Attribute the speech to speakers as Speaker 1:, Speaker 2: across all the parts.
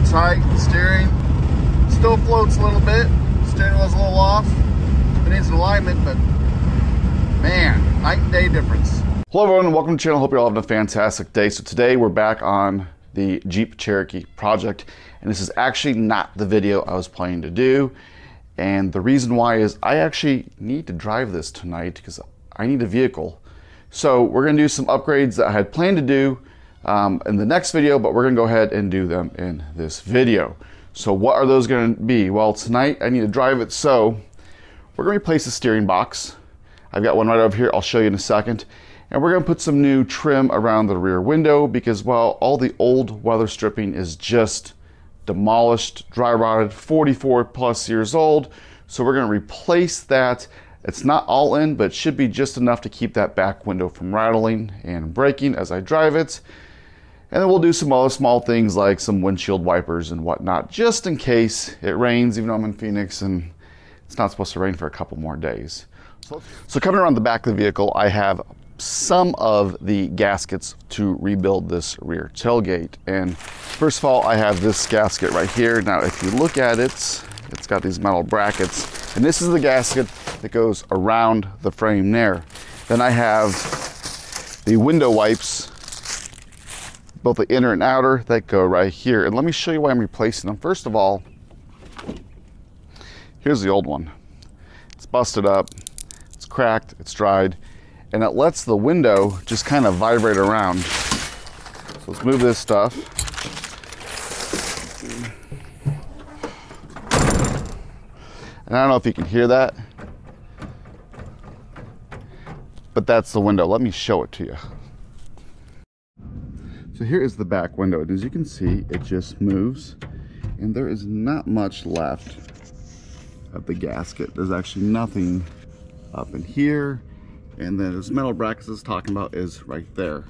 Speaker 1: tight. Steering still floats a little bit. Steering wheel's a little off. It needs an alignment, but man, night and day difference.
Speaker 2: Hello everyone and welcome to the channel. Hope you're all having a fantastic day. So today we're back on the Jeep Cherokee project, and this is actually not the video I was planning to do. And the reason why is I actually need to drive this tonight because I need a vehicle. So we're gonna do some upgrades that I had planned to do in the next video, but we're gonna go ahead and do them in this video. So what are those gonna be? Well, tonight I need to drive it, so we're gonna replace the steering box. I've got one right over here, I'll show you in a second. And we're gonna put some new trim around the rear window because, well, all the old weather stripping is just demolished, dry rotted, 44 plus years old. So we're gonna replace that. It's not all in, but it should be just enough to keep that back window from rattling and breaking as I drive it. And then we'll do some other small things like some windshield wipers and whatnot, just in case it rains, even though I'm in Phoenix and it's not supposed to rain for a couple more days. So coming around the back of the vehicle, I have some of the gaskets to rebuild this rear tailgate. And first of all, I have this gasket right here. Now, if you look at it, it's got these metal brackets, and this is the gasket that goes around the frame there. Then I have the window wipes, both the inner and outer, that go right here. And let me show you why I'm replacing them. First of all, here's the old one. It's busted up, it's cracked, it's dried, and it lets the window just kind of vibrate around. So let's move this stuff. And I don't know if you can hear that, but that's the window. Let me show it to you. So here is the back window, and as you can see, it just moves, and there is not much left of the gasket. There's actually nothing up in here. And then this metal bracket I was talking about is right there.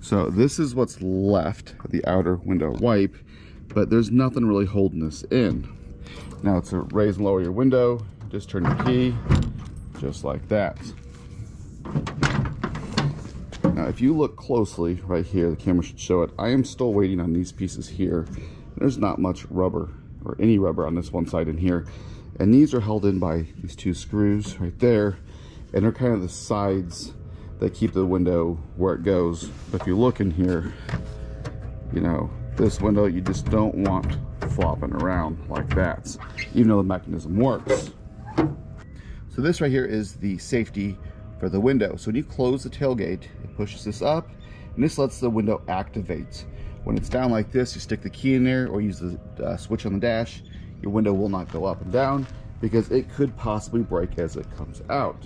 Speaker 2: So this is what's left of the outer window wipe, but there's nothing really holding this in. Now to raise and lower your window, just turn your key, just like that. Now if you look closely right here, the camera should show it, I am still waiting on these pieces here. There's not much rubber, or any rubber on this one side in here. And these are held in by these two screws right there. And they're kind of the sides that keep the window where it goes. But if you look in here, you know, this window you just don't want flopping around like that, even though the mechanism works. So this right here is the safety for the window. So when you close the tailgate, it pushes this up, and this lets the window activate. When it's down like this, you stick the key in there or use the switch on the dash, your window will not go up and down because it could possibly break as it comes out.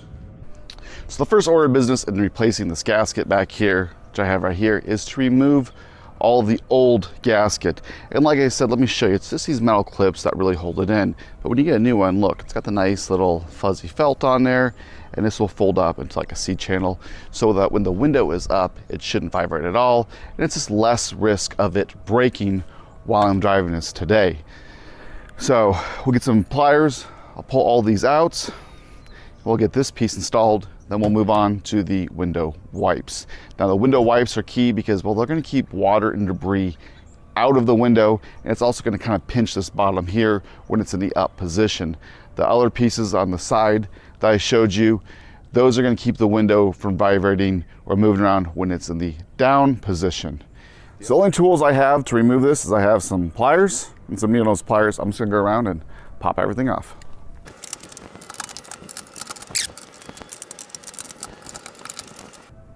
Speaker 2: So the first order of business in replacing this gasket back here, which I have right here, is to remove all of the old gasket. And like I said, let me show you, it's just these metal clips that really hold it in. But when you get a new one, look, it's got the nice little fuzzy felt on there, and this will fold up into like a C channel so that when the window is up, it shouldn't vibrate at all. And it's just less risk of it breaking while I'm driving this today. So we'll get some pliers, I'll pull all these out, we'll get this piece installed, then we'll move on to the window wipes. Now the window wipes are key because, well, they're gonna keep water and debris out of the window, and it's also gonna kind of pinch this bottom here when it's in the up position. The other pieces on the side that I showed you, those are gonna keep the window from vibrating or moving around when it's in the down position. So the only tools I have to remove this is I have some pliers and some needle nose pliers. I'm just gonna go around and pop everything off.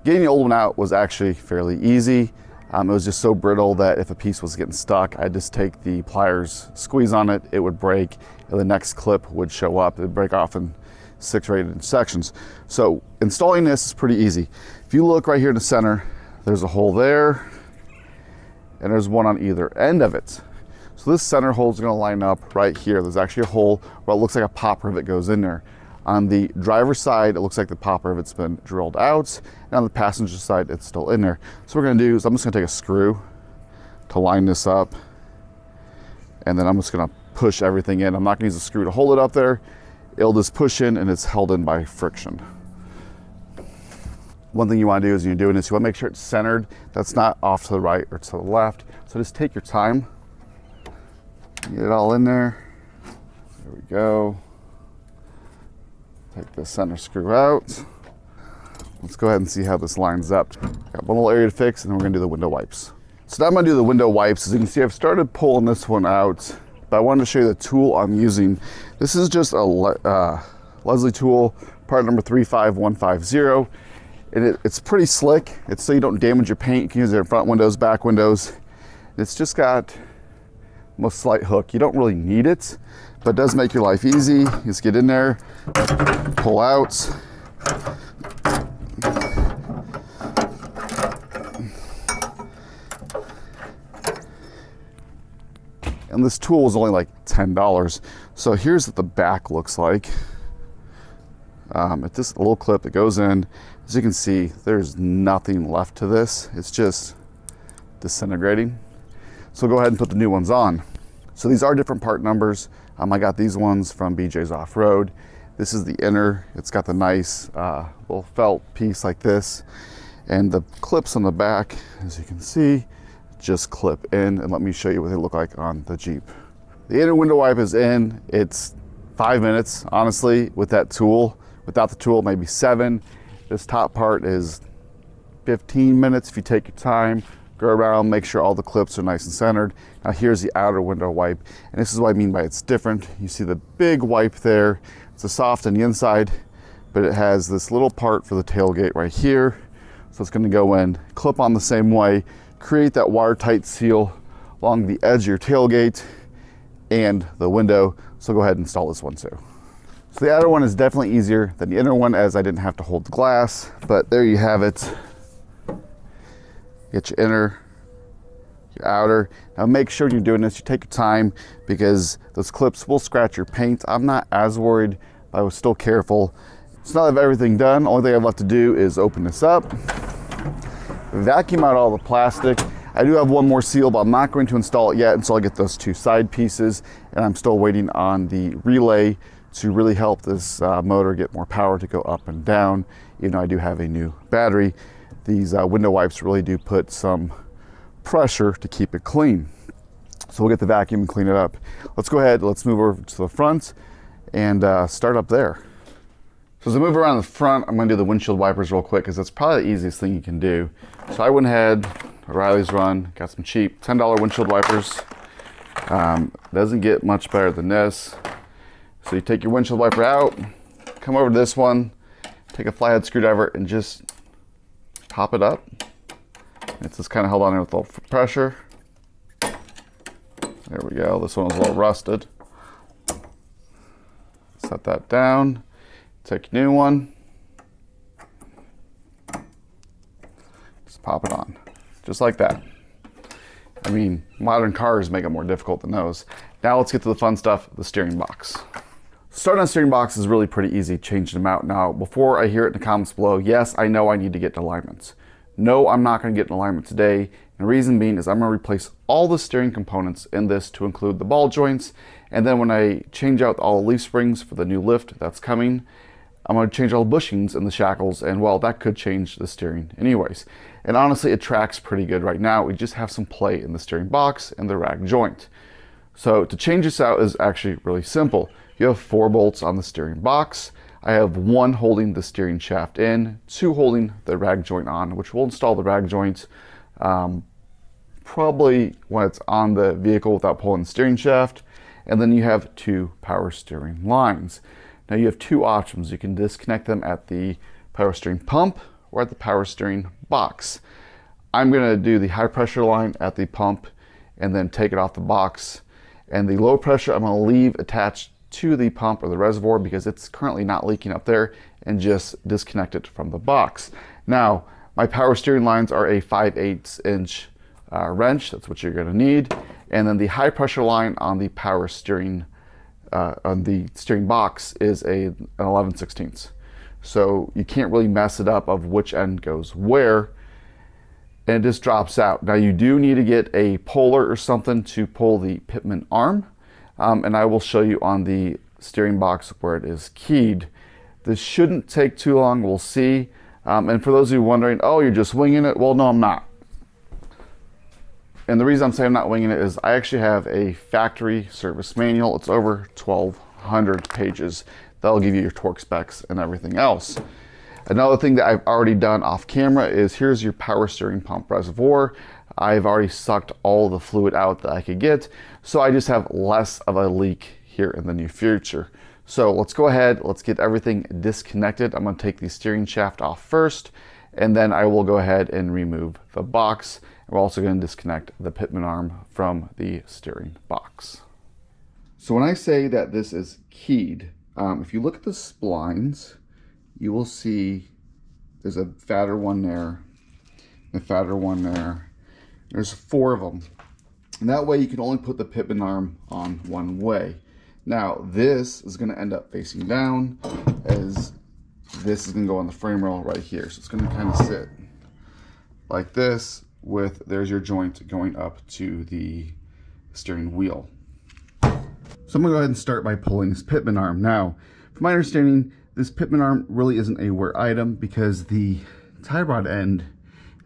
Speaker 2: Getting the old one out was actually fairly easy. It was just so brittle that if a piece was getting stuck, I'd just take the pliers, squeeze on it, it would break, and the next clip would show up. It would break off in 6 or 8 sections. So installing this is pretty easy. If you look right here in the center, there's a hole there, and there's one on either end of it. So this center hole is gonna line up right here. There's actually a hole where it looks like a pop rivet goes in there. On the driver's side, it looks like the pop rivet's been drilled out, and on the passenger side, it's still in there. So what we're gonna do is I'm just gonna take a screw to line this up, and then I'm just gonna push everything in. I'm not gonna use a screw to hold it up there. It'll just push in, and it's held in by friction. One thing you wanna do is when you're doing this, you wanna make sure it's centered, that's not off to the right or to the left. So just take your time Get it all in there. There we go. Take the center screw out. Let's go ahead and see how this lines up. Got one little area to fix, and then we're gonna do the window wipes. So now I'm gonna do the window wipes. As you can see, I've started pulling this one out, but I wanted to show you the tool I'm using. This is just a Leslie tool, part number 35150. And it's pretty slick. It's so you don't damage your paint. You can use it in front windows, back windows. It's just got a slight hook. You don't really need it, but it does make your life easy. You just get in there, pull out. And this tool is only like $10. So here's what the back looks like. It's just a little clip that goes in. As you can see, there's nothing left to this. It's just disintegrating. So go ahead and put the new ones on. So these are different part numbers. I got these ones from BJ's Off-Road. This is the inner. It's got the nice little felt piece like this. And the clips on the back, as you can see, just clip in. And let me show you what they look like on the Jeep. The inner window wipe is in. It's 5 minutes, honestly, with that tool. Without the tool, maybe 7. This top part is 15 minutes if you take your time. Go around, make sure all the clips are nice and centered. Now here's the outer window wipe, and this is what I mean by it's different. You see the big wipe there. It's a soft on the inside, but it has this little part for the tailgate right here. So it's gonna go in, clip on the same way, create that watertight seal along the edge of your tailgate and the window. So go ahead and install this one too. So the outer one is definitely easier than the inner one, as I didn't have to hold the glass, but there you have it. Get your inner, your outer. Now make sure when you're doing this, you take your time, because those clips will scratch your paint. I'm not as worried, but I was still careful. So now I have everything done. Only thing I've left to do is open this up, vacuum out all the plastic. I do have one more seal, but I'm not going to install it yet until I get those 2 side pieces, and I'm still waiting on the relay to really help this motor get more power to go up and down. Even though I do have a new battery, these window wipes really do put some pressure to keep it clean. So we'll get the vacuum and clean it up. Let's go ahead, let's move over to the front and start up there. So as I move around the front, I'm gonna do the windshield wipers real quick, because that's probably the easiest thing you can do. So I went ahead, O'Reilly's Run, got some cheap $10 windshield wipers. Doesn't get much better than this. So you take your windshield wiper out, come over to this one, take a flathead screwdriver and just pop it up. It's just kind of held on there with a little pressure. There we go. This one was a little rusted. Set that down. Take your new one. Just pop it on. Just like that. I mean, modern cars make it more difficult than those. Now let's get to the fun stuff, the steering box. Starting on the steering box is really pretty easy, changing them out. Now, before I hear it in the comments below, yes, I know I need to get alignments. No, I'm not going to get an alignment today. And the reason being is I'm going to replace all the steering components in this to include the ball joints. And then when I change out all the leaf springs for the new lift that's coming, I'm going to change all the bushings and the shackles, and well, that could change the steering anyways. And honestly, it tracks pretty good right now. We just have some play in the steering box and the rag joint. So to change this out is actually really simple. You have 4 bolts on the steering box. I have 1 holding the steering shaft in, 2 holding the rag joint on, which will install the rag joint probably when it's on the vehicle without pulling the steering shaft. And then you have 2 power steering lines. Now you have 2 options. You can disconnect them at the power steering pump or at the power steering box. I'm gonna do the high pressure line at the pump and then take it off the box. And the low pressure I'm gonna leave attached to the pump or the reservoir because it's currently not leaking up there, and just disconnect it from the box. Now, my power steering lines are a 5/8 inch wrench. That's what you're gonna need. And then the high pressure line on the power steering, on the steering box is an 11/16. So you can't really mess it up of which end goes where, and it just drops out. Now you do need to get a puller or something to pull the pitman arm. And I will show you on the steering box where it is keyed. This shouldn't take too long, we'll see. And for those of you wondering, oh, you're just winging it? Well, no, I'm not. And the reason I'm saying I'm not winging it is I actually have a factory service manual. It's over 1,200 pages. That'll give you your torque specs and everything else. Another thing that I've already done off camera is here's your power steering pump reservoir. I've already sucked all the fluid out that I could get, so I just have less of a leak here in the near future. So let's go ahead, let's get everything disconnected. I'm gonna take the steering shaft off first, and then I will go ahead and remove the box. We're also gonna disconnect the pitman arm from the steering box. So when I say that this is keyed, if you look at the splines, you will see there's a fatter one there, a fatter one there. There's 4 of them. And that way you can only put the pitman arm on one way. Now this is gonna end up facing down, as this is gonna go on the frame rail right here. So it's gonna kind of sit like this with, there's your joint going up to the steering wheel. So I'm gonna go ahead and start by pulling this pitman arm. Now, from my understanding, this pitman arm really isn't a wear item because the tie rod end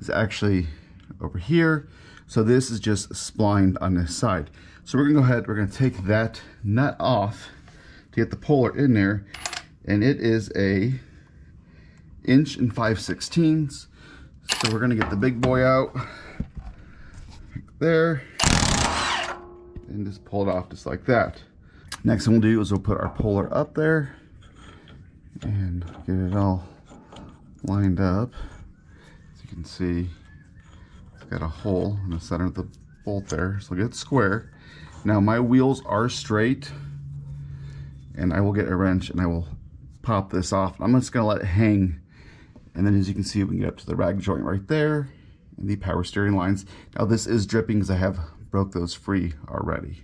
Speaker 2: is actually over here. So this is just splined on this side. So we're gonna go ahead, we're gonna take that nut off to get the puller in there. And it is a 1 5/16". So we're gonna get the big boy out there and just pull it off just like that. Next thing we'll do is we'll put our puller up there and get it all lined up. As you can see, it's got a hole in the center of the bolt there, so get it square. Now my wheels are straight, and I will get a wrench and I will pop this off. I'm just gonna let it hang, and then as you can see, we can get up to the rag joint right there and the power steering lines. Now this is dripping because I have broke those free already.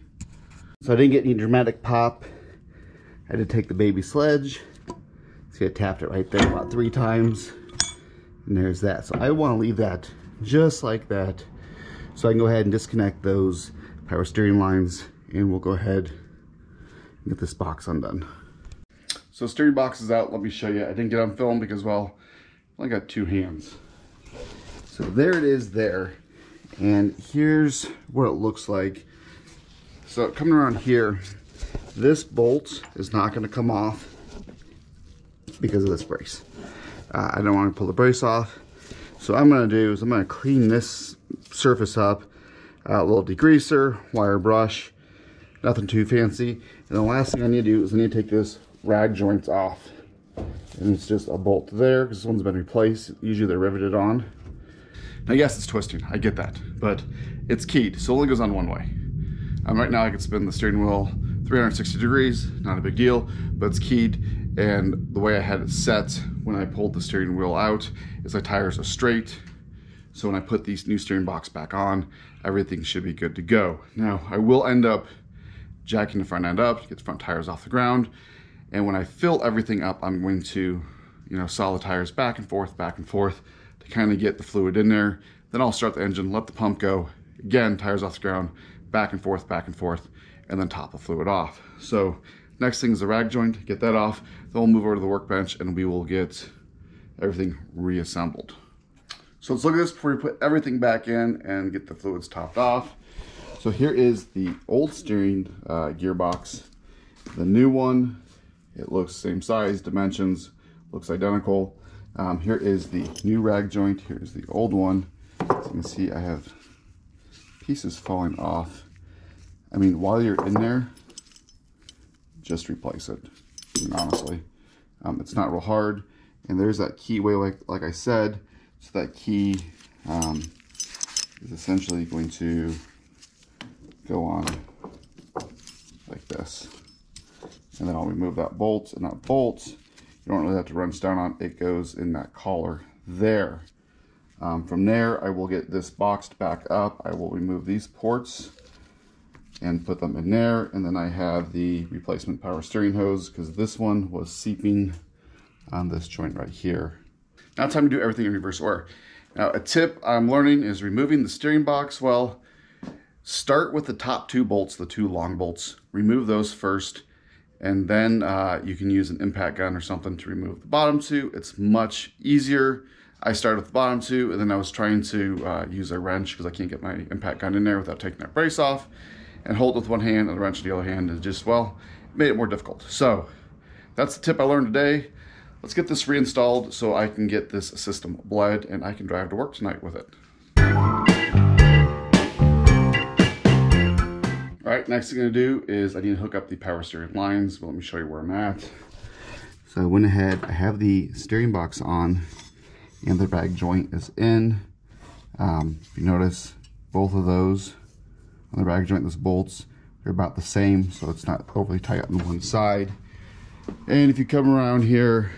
Speaker 2: So I didn't get any dramatic pop. I had to take the baby sledge. See, I tapped it right there about 3 times, and there's that. So I want to leave that just like that, so I can go ahead and disconnect those power steering lines, and we'll go ahead and get this box undone. So steering box is out. Let me show you. I didn't get on film because, well, I only got 2 hands. So there it is there, and here's what it looks like. So coming around here, this bolt is not going to come off because of this brace. I don't want to pull the brace off. So what I'm going to do is I'm going to clean this surface up, a little degreaser, wire brush, nothing too fancy. And the last thing I need to do is I need to take this rag joints off. And it's just a bolt there because this one's been replaced. Usually they're riveted on. Now yes, it's twisting, I get that, but it's keyed, so it only goes on one way. Right now I can spin the steering wheel 360 degrees, not a big deal, but it's keyed, and the way I had it set when I pulled the steering wheel out is my tires are straight, so when I put these new steering box back on, everything should be good to go. Now I will end up jacking the front end up to get the front tires off the ground, and when I fill everything up, I'm going to, saw the tires back and forth to kind of get the fluid in there. Then I'll start the engine, let the pump go, again, tires off the ground, back and forth, and then top the fluid off. So next thing is the rag joint, get that off. Then we'll move over to the workbench and we will get everything reassembled. So let's look at this before we put everything back in and get the fluids topped off. So here is the old steering gearbox. The new one, it looks same size, dimensions, looks identical. Here is the new rag joint. Here's the old one. As you can see, I have pieces falling off. I mean, while you're in there, just replace it. Honestly, it's not real hard. And there's that keyway, like I said. So that key is essentially going to go on like this. And then I'll remove that bolt, and that bolt, you don't really have to wrench down on. It goes in that collar there. From there, I will get this boxed back up. I will remove these ports and put them in there. And then I have the replacement power steering hose because this one was seeping on this joint right here. Now it's time to do everything in reverse order. Now a tip I'm learning is removing the steering box. Well, start with the top 2 bolts, the 2 long bolts. Remove those first. And then you can use an impact gun or something to remove the bottom 2. It's much easier. I started with the bottom two, and then I was trying to use a wrench because I can't get my impact gun in there without taking that brace off, and hold it with one hand and the wrench with the other hand, and just, well, it made it more difficult. So that's the tip I learned today. Let's get this reinstalled so I can get this system bled and I can drive to work tonight with it. All right, next thing I'm gonna do is I need to hook up the power steering lines. But let me show you where I'm at. So I went ahead, I have the steering box on and the bag joint is in. If you notice, both of those on the bag joint, those bolts, they're about the same, so it's not overly tight on one side. And if you come around here,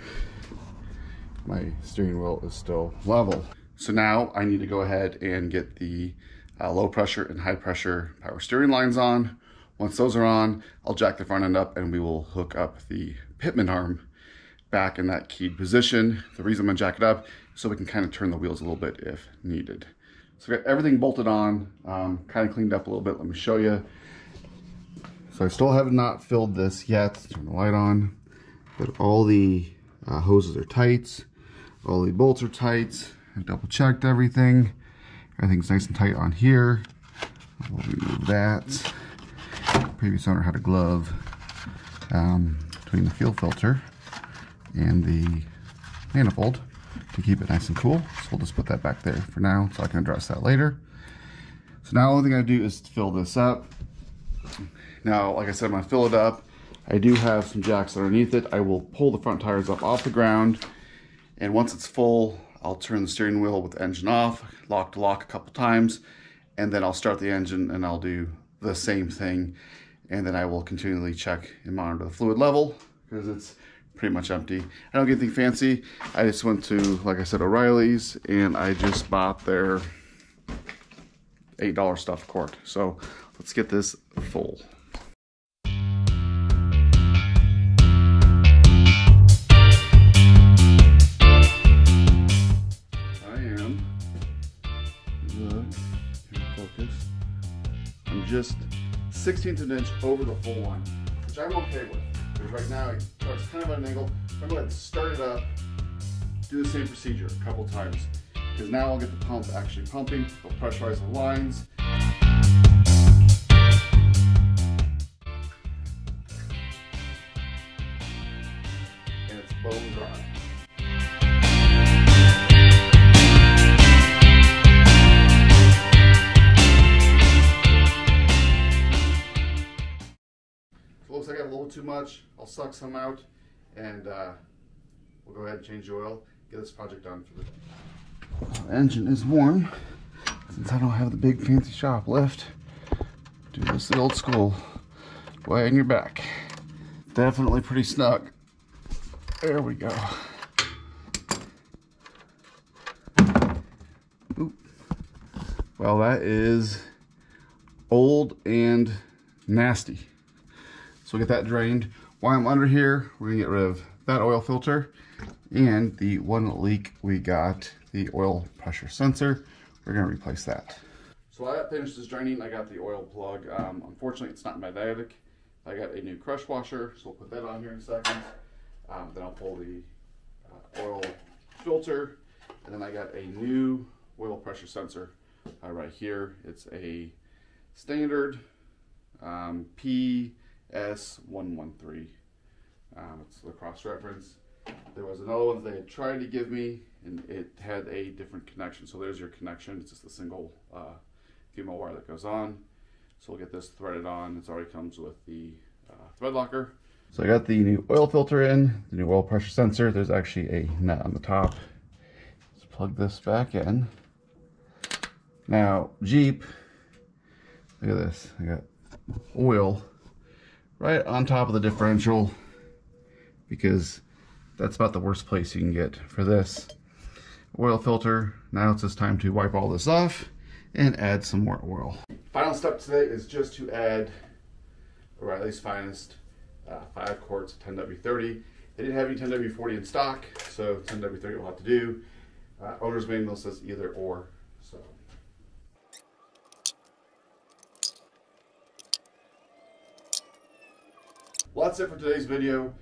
Speaker 2: my steering wheel is still level. So now I need to go ahead and get the low pressure and high pressure power steering lines on. Once those are on, I'll jack the front end up and we will hook up the pitman arm back in that keyed position. The reason I'm gonna jack it up is so we can kind of turn the wheels a little bit if needed. So I got everything bolted on, kind of cleaned up a little bit. Let me show you. So I still have not filled this yet. Turn the light on. But all the hoses are tight. All the bolts are tight. I double checked everything. Everything's nice and tight on here. We'll remove that. Previous owner had a glove between the fuel filter and the manifold to keep it nice and cool. So we'll just put that back there for now so I can address that later. So now the only thing I do is fill this up. Now, like I said, I'm gonna fill it up. I do have some jacks underneath it. I will pull the front tires up off the ground, and once it's full, I'll turn the steering wheel with the engine off, lock to lock a couple times, and then I'll start the engine and I'll do the same thing. And then I will continually check and monitor the fluid level because it's pretty much empty. I don't get anything fancy. I just went to, like I said, O'Reilly's, and I just bought their $8 stuff quart. So let's get this full. I'm just 1/16 of an inch over the full line, which I'm okay with. Because right now it's kind of at an angle. I'm going to start it up, do the same procedure a couple times. Because now I'll get the pump actually pumping, it'll pressurize the lines. And it's bone dry. Looks like I got a little too much. I'll suck some out, and we'll go ahead and change the oil, get this project done for the day. The engine is warm. Since I don't have the big fancy shop lift, do this the old school way in your back. Definitely pretty snug. There we go. Oop. Well, that is old and nasty. So we'll get that drained. While I'm under here, we're gonna get rid of that oil filter and the one leak we got, the oil pressure sensor. We're gonna replace that. So while that finishes draining, I got the oil plug. Unfortunately, it's not magnetic. I got a new crush washer, so we'll put that on here in a second. Then I'll pull the oil filter, and then I got a new oil pressure sensor right here. It's a standard PS113. It's the cross reference. There was another one they had tried to give me, and it had a different connection. So there's your connection. It's just a single female wire that goes on. So we'll get this threaded on. It already comes with the thread locker. So I got the new oil filter in, the new oil pressure sensor. There's actually a nut on the top. Let's plug this back in. Now, Jeep, look at this. I got oil right on top of the differential, because that's about the worst place you can get for this oil filter. Now it's just time to wipe all this off and add some more oil. Final step today is just to add O'Reilly's Finest 5 quarts of 10W30. They didn't have any 10W40 in stock, so 10W30 will have to do. Owner's manual says either or. So well, that's it for today's video.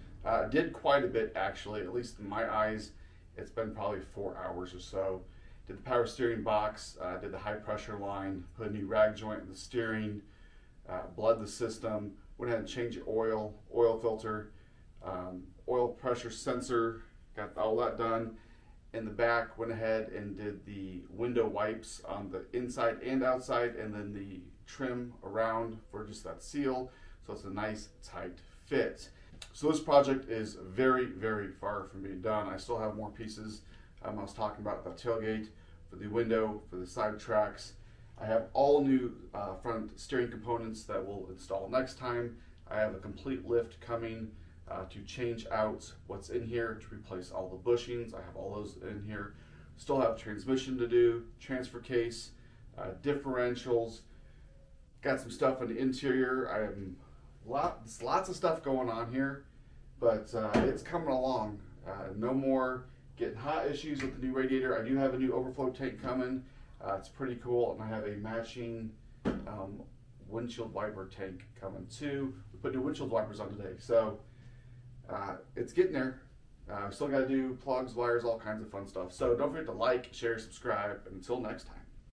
Speaker 2: Did quite a bit, actually, at least in my eyes. It's been probably 4 hours or so. Did the power steering box, did the high pressure line, put a new rag joint in the steering, bled the system, went ahead and changed the oil filter, oil pressure sensor, got all that done. In the back, went ahead and did the window wipes on the inside and outside, and then the trim around for just that seal, so it's a nice tight fit. So this project is very, very far from being done. I still have more pieces. I was talking about the tailgate, for the window, for the side tracks. I have all new front steering components that we'll install next time. I have a complete lift coming to change out what's in here, to replace all the bushings. I have all those in here. Still have transmission to do, transfer case, differentials. Got some stuff in the interior. I have lots of stuff going on here, but it's coming along. No more getting hot issues with the new radiator. I do have a new overflow tank coming. It's pretty cool, and I have a matching windshield wiper tank coming too. We put new windshield wipers on today, so it's getting there. Still got to do plugs, wires, all kinds of fun stuff. So don't forget to like, share, subscribe, and until next time.